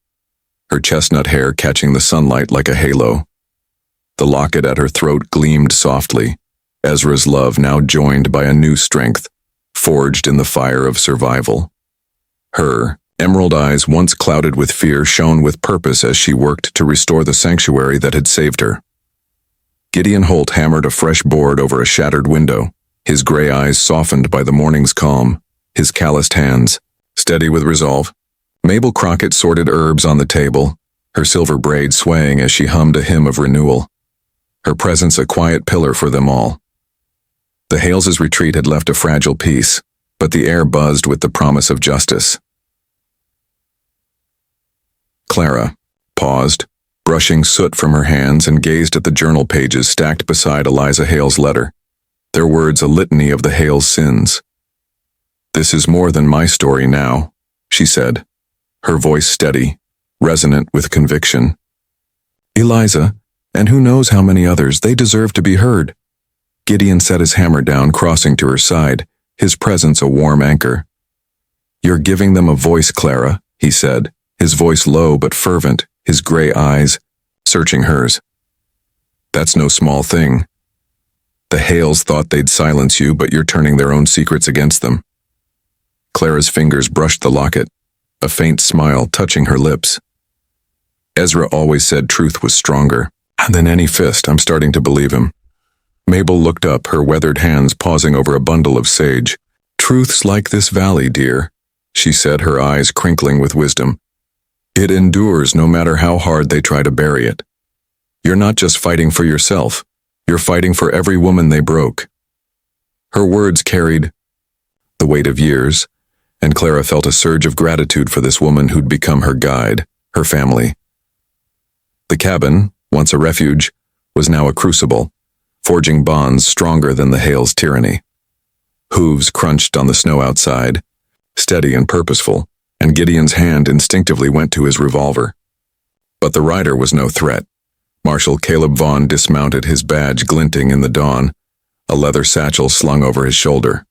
her chestnut hair catching the sunlight like a halo. The locket at her throat gleamed softly, Ezra's love now joined by a new strength, forged in the fire of survival. Her emerald eyes, once clouded with fear, shone with purpose as she worked to restore the sanctuary that had saved her. Gideon Holt hammered a fresh board over a shattered window, his gray eyes softened by the morning's calm, his calloused hands steady with resolve. Mabel Crockett sorted herbs on the table, her silver braid swaying as she hummed a hymn of renewal, her presence a quiet pillar for them all. The Hales' retreat had left a fragile peace, but the air buzzed with the promise of justice. Clara paused, brushing soot from her hands, and gazed at the journal pages stacked beside Eliza Hale's letter, their words a litany of the Hale's sins. "This is more than my story now," she said, her voice steady, resonant with conviction. "Eliza, and who knows how many others, they deserve to be heard." Gideon set his hammer down, crossing to her side, his presence a warm anchor. "You're giving them a voice, Clara," he said, his voice low but fervent, his gray eyes searching hers. "That's no small thing. The Hales thought they'd silence you, but you're turning their own secrets against them." Clara's fingers brushed the locket, a faint smile touching her lips. Ezra always said truth was stronger than any fist. I'm starting to believe him. Mabel looked up, her weathered hands pausing over a bundle of sage. Truth's like this valley, dear, she said, her eyes crinkling with wisdom. It endures no matter how hard they try to bury it. You're not just fighting for yourself, you're fighting for every woman they broke. Her words carried the weight of years, and Clara felt a surge of gratitude for this woman who'd become her guide, her family. The cabin, once a refuge, was now a crucible, forging bonds stronger than the Hale's tyranny. Hooves crunched on the snow outside, steady and purposeful, and Gideon's hand instinctively went to his revolver. But the rider was no threat. Marshal Caleb Vaughn dismounted, his badge glinting in the dawn, a leather satchel slung over his shoulder.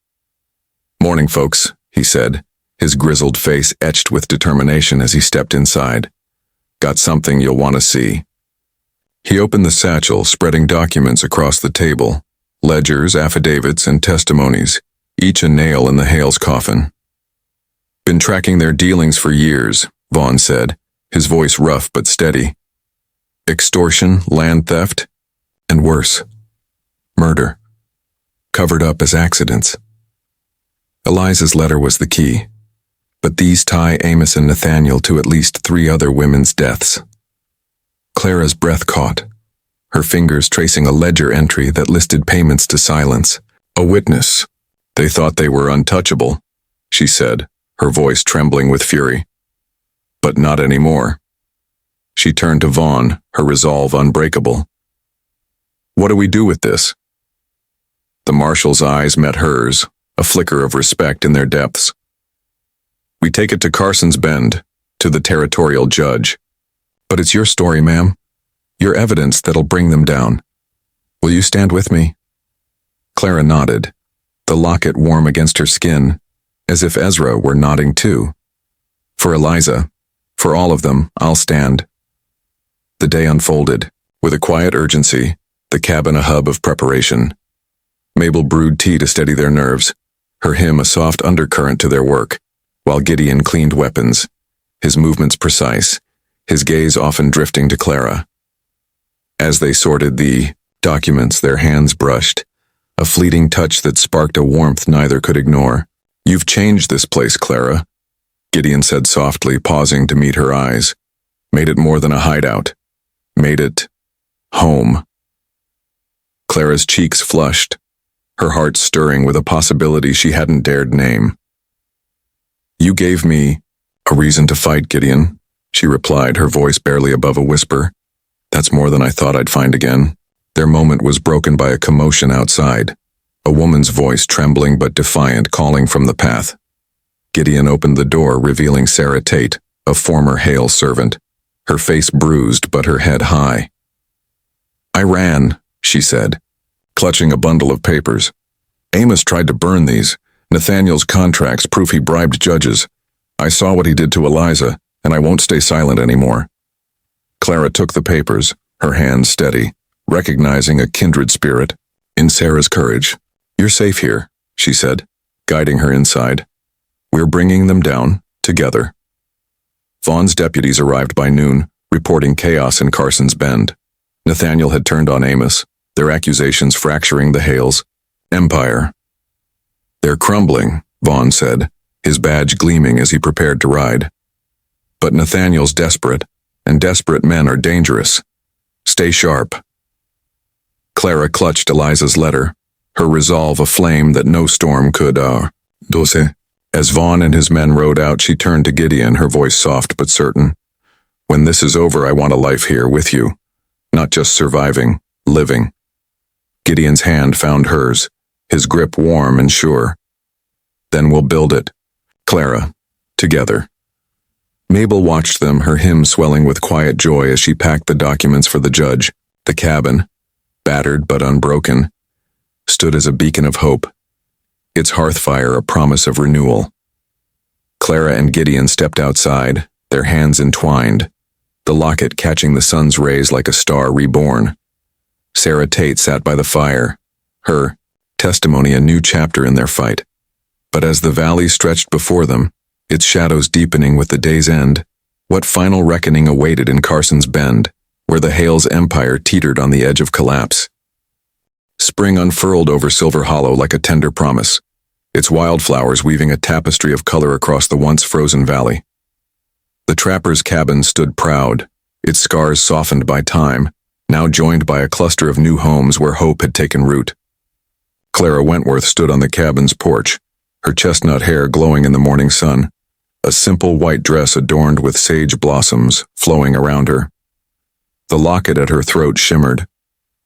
"Morning, folks," he said, his grizzled face etched with determination as he stepped inside. "Got something you'll want to see." He opened the satchel, spreading documents across the table, ledgers, affidavits, and testimonies, each a nail in the Hale's coffin. "Been tracking their dealings for years," Vaughn said, his voice rough but steady. "Extortion, land theft, and worse, murder, covered up as accidents." Eliza's letter was the key, but these tie Amos and Nathaniel to at least 3 other women's deaths. Clara's breath caught, her fingers tracing a ledger entry that listed payments to Silence, a witness. "They thought they were untouchable," she said, her voice trembling with fury. "But not anymore." She turned to Vaughn, her resolve unbreakable. "What do we do with this?" The marshal's eyes met hers, a flicker of respect in their depths. "We take it to Carson's Bend, to the territorial judge. But it's your story, ma'am. Your evidence that'll bring them down. Will you stand with me?" Clara nodded, the locket warm against her skin, as if Ezra were nodding too. "For Eliza, for all of them, I'll stand." The day unfolded, with a quiet urgency, the cabin a hub of preparation. Mabel brewed tea to steady their nerves, her hymn a soft undercurrent to their work, while Gideon cleaned weapons, his movements precise, his gaze often drifting to Clara. As they sorted the documents, their hands brushed, a fleeting touch that sparked a warmth neither could ignore. "You've changed this place, Clara," Gideon said softly, pausing to meet her eyes. "Made it more than a hideout. Made it home." Clara's cheeks flushed, her heart stirring with a possibility she hadn't dared name. "You gave me a reason to fight, Gideon," she replied, her voice barely above a whisper. "That's more than I thought I'd find again." Their moment was broken by a commotion outside, a woman's voice trembling but defiant, calling from the path. Gideon opened the door, revealing Sarah Tate, a former Hale servant, her face bruised but her head high. "I ran," she said, clutching a bundle of papers. "Amos tried to burn these, Nathaniel's contracts, proof he bribed judges. I saw what he did to Eliza, and I won't stay silent anymore." Clara took the papers, her hands steady, recognizing a kindred spirit in Sarah's courage. "You're safe here," she said, guiding her inside. "We're bringing them down, together." Vaughn's deputies arrived by noon, reporting chaos in Carson's Bend. Nathaniel had turned on Amos, their accusations fracturing the Hale's empire. "They're crumbling," Vaughn said, his badge gleaming as he prepared to ride. "But Nathaniel's desperate, and desperate men are dangerous. Stay sharp." Clara clutched Eliza's letter, her resolve aflame that no storm could, dose. As Vaughn and his men rode out, she turned to Gideon, her voice soft but certain. "When this is over, I want a life here with you. Not just surviving, living." Gideon's hand found hers, his grip warm and sure. "Then we'll build it, Clara, together." Mabel watched them, her hymn swelling with quiet joy as she packed the documents for the judge. The cabin, battered but unbroken, stood as a beacon of hope, its hearthfire a promise of renewal. Clara and Gideon stepped outside, their hands entwined, the locket catching the sun's rays like a star reborn. Sarah Tate sat by the fire, her testimony a new chapter in their fight. But as the valley stretched before them, its shadows deepening with the day's end. What final reckoning awaited in Carson's Bend, where the Hale's empire teetered on the edge of collapse? Spring unfurled over Silver Hollow like a tender promise, its wildflowers weaving a tapestry of color across the once frozen valley. The trapper's cabin stood proud, its scars softened by time, now joined by a cluster of new homes where hope had taken root. Clara Wentworth stood on the cabin's porch, her chestnut hair glowing in the morning sun, a simple white dress adorned with sage blossoms flowing around her. The locket at her throat shimmered,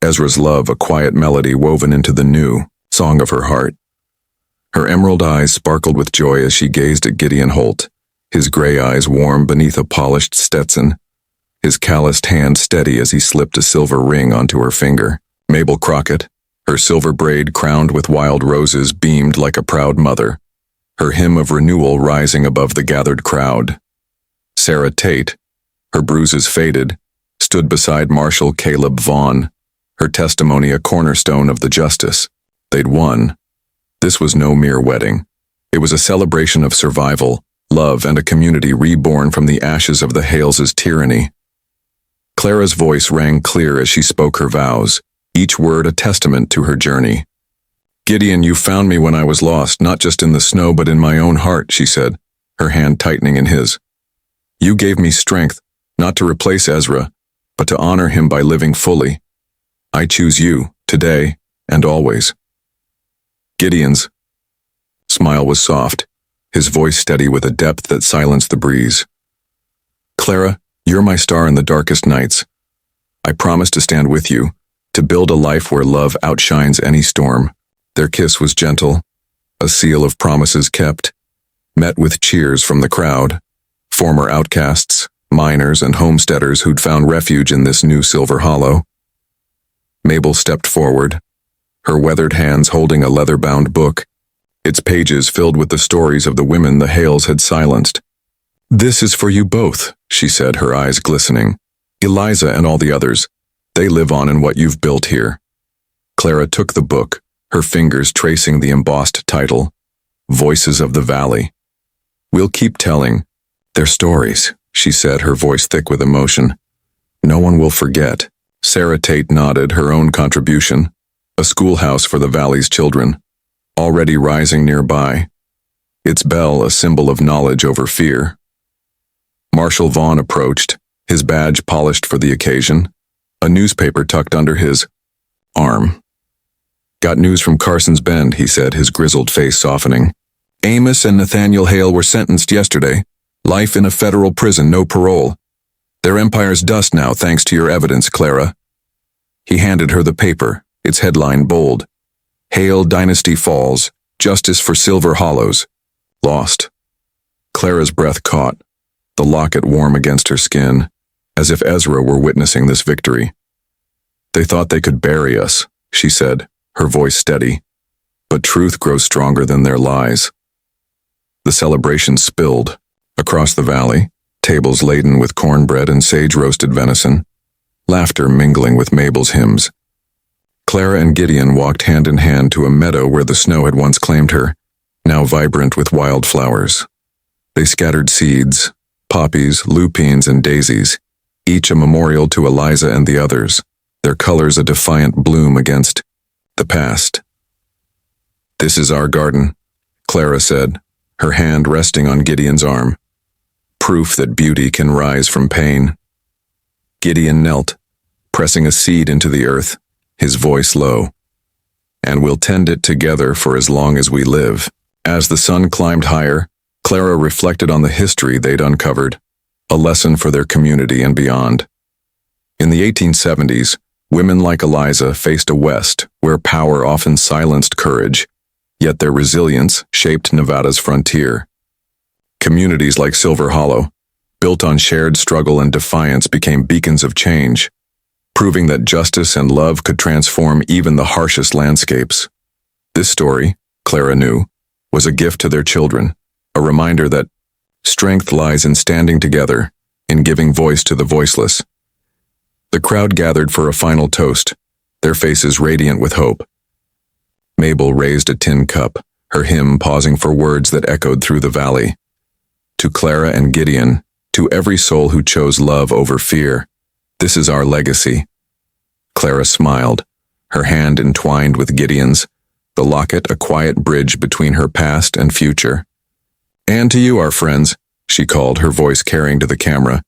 Ezra's love a quiet melody woven into the new song of her heart. Her emerald eyes sparkled with joy as she gazed at Gideon Holt, his gray eyes warm beneath a polished Stetson, his calloused hand steady as he slipped a silver ring onto her finger. Mabel Crockett, her silver braid crowned with wild roses, beamed like a proud mother, her hymn of renewal rising above the gathered crowd. Sarah Tate, her bruises faded, stood beside Marshal Caleb Vaughn, her testimony a cornerstone of the justice. They'd won. This was no mere wedding. It was a celebration of survival, love, and a community reborn from the ashes of the Hales' tyranny. Clara's voice rang clear as she spoke her vows, each word a testament to her journey. "Gideon, you found me when I was lost, not just in the snow but in my own heart," she said, her hand tightening in his. "You gave me strength, not to replace Ezra, but to honor him by living fully. I choose you, today and always." Gideon's smile was soft, his voice steady with a depth that silenced the breeze. "Clara, you're my star in the darkest nights. I promise to stand with you, to build a life where love outshines any storm." Their kiss was gentle, a seal of promises kept, met with cheers from the crowd, former outcasts, miners, and homesteaders who'd found refuge in this new Silver Hollow. Mabel stepped forward, her weathered hands holding a leather-bound book, its pages filled with the stories of the women the Hales had silenced. "This is for you both," she said, her eyes glistening. "Eliza and all the others, they live on in what you've built here." Clara took the book, her fingers tracing the embossed title, Voices of the Valley. "We'll keep telling their stories," she said, her voice thick with emotion. "No one will forget." Sarah Tate nodded, her own contribution, a schoolhouse for the valley's children, already rising nearby, its bell a symbol of knowledge over fear. Marshal Vaughn approached, his badge polished for the occasion, a newspaper tucked under his arm. "Got news from Carson's Bend," he said, his grizzled face softening. "Amos and Nathaniel Hale were sentenced yesterday. Life in a federal prison, no parole. Their empire's dust now, thanks to your evidence, Clara." He handed her the paper, its headline bold. "Hale Dynasty Falls, Justice for Silver Hollows. Lost." Clara's breath caught, the locket warm against her skin, as if Ezra were witnessing this victory. "They thought they could bury us," she said, her voice steady. "But truth grows stronger than their lies." The celebration spilled. Across the valley, tables laden with cornbread and sage-roasted venison, laughter mingling with Mabel's hymns. Clara and Gideon walked hand in hand to a meadow where the snow had once claimed her, now vibrant with wildflowers. They scattered seeds, poppies, lupines, and daisies, each a memorial to Eliza and the others, their colors a defiant bloom against the past. "This is our garden," Clara said, her hand resting on Gideon's arm. "Proof that beauty can rise from pain." Gideon knelt, pressing a seed into the earth, his voice low. "And we'll tend it together for as long as we live." As the sun climbed higher, Clara reflected on the history they'd uncovered, a lesson for their community and beyond. In the 1870s, women like Eliza faced a West where power often silenced courage, yet their resilience shaped Nevada's frontier. Communities like Silver Hollow, built on shared struggle and defiance, became beacons of change, proving that justice and love could transform even the harshest landscapes. This story, Clara knew, was a gift to their children, a reminder that strength lies in standing together, in giving voice to the voiceless. The crowd gathered for a final toast, their faces radiant with hope. Mabel raised a tin cup, her hymn pausing for words that echoed through the valley. to Clara and Gideon, to every soul who chose love over fear. This is our legacy. Clara smiled, her hand entwined with Gideon's, the locket a quiet bridge between her past and future. And to you, our friends, she called, her voice carrying to the camera.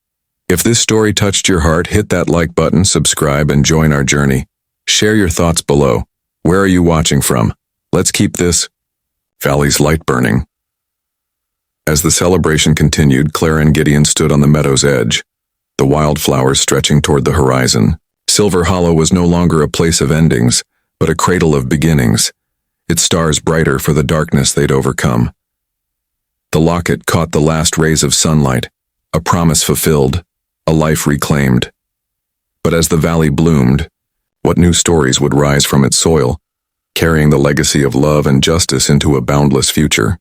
If this story touched your heart, hit that like button, subscribe, and join our journey. Share your thoughts below. Where are you watching from? Let's keep this valley's light burning. As the celebration continued, Clara and Gideon stood on the meadow's edge, the wildflowers stretching toward the horizon. Silver Hollow was no longer a place of endings, but a cradle of beginnings, its stars brighter for the darkness they'd overcome. The locket caught the last rays of sunlight, a promise fulfilled, a life reclaimed. But as the valley bloomed, what new stories would rise from its soil, carrying the legacy of love and justice into a boundless future?